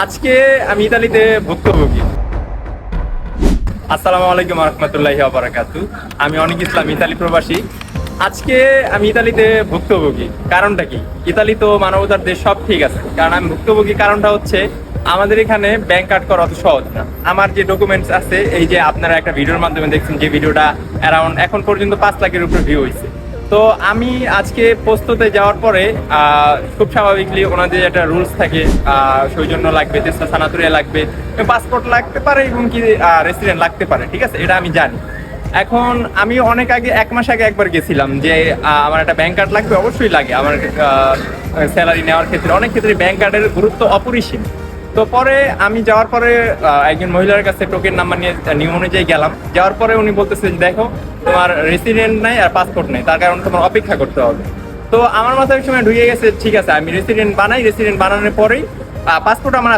আজকে আমি ইতালিতে ভুক্তভোগী। আসসালামু আলাইকুম রহমতুল্লাহি ওয়া বারাকাতুহু। আমি অনিক ইসলাম, ইতালি প্রবাসী। আজকে আমি ইতালিতে ভুক্তভোগী। কারণটা কি? ইতালি তো মানবতার দেশ, সব ঠিক আছে, কারণ আমি ভুক্তভোগী কারণটা হচ্ছে আমাদের এখানে ব্যাংক কার্ড করা অত সহজ না। আমার যে ডকুমেন্টস আছে, এই যে আপনারা একটা ভিডিওর মাধ্যমে দেখছেন, যে ভিডিওটা অ্যারাউন্ড এখন পর্যন্ত 5 লাখের উপরে ভিউ হয়েছে। তো আমি আজকে পোস্ততে যাওয়ার পরে খুব স্বাভাবিকলি ওনাদের একটা রুলস থাকে, সৌজন্য লাগবে, তেসরা সানাতুরিয়া লাগবে, পাসপোর্ট লাগতে পারে এবং কি রেসিডেন্ট লাগতে পারে, ঠিক আছে, এটা আমি জানি। এখন আমি অনেক আগে, 1 মাস আগে একবার গেছিলাম যে আমার একটা ব্যাংক কার্ড লাগবে, অবশ্যই লাগে আমার স্যালারি নেওয়ার ক্ষেত্রে, অনেক ক্ষেত্রে ব্যাংক কার্ডের গুরুত্ব অপরিসীম। তো পরে আমি যাওয়ার পরে একজন মহিলার কাছে টোকেন নাম্বার নিয়ে নিয়ম অনুযায়ী গেলাম। যাওয়ার পরে উনি বলতেছে যে দেখো, তোমার রেসিডেন্ট নাই আর পাসপোর্ট নেই, তার কারণে তোমার অপেক্ষা করতে হবে। তো আমার মাথায় সময় ঢুকে গেছে, ঠিক আছে আমি রেসিডেন্ট বানাই, রেসিডেন্ট বানানোর পরেই পাসপোর্ট আমার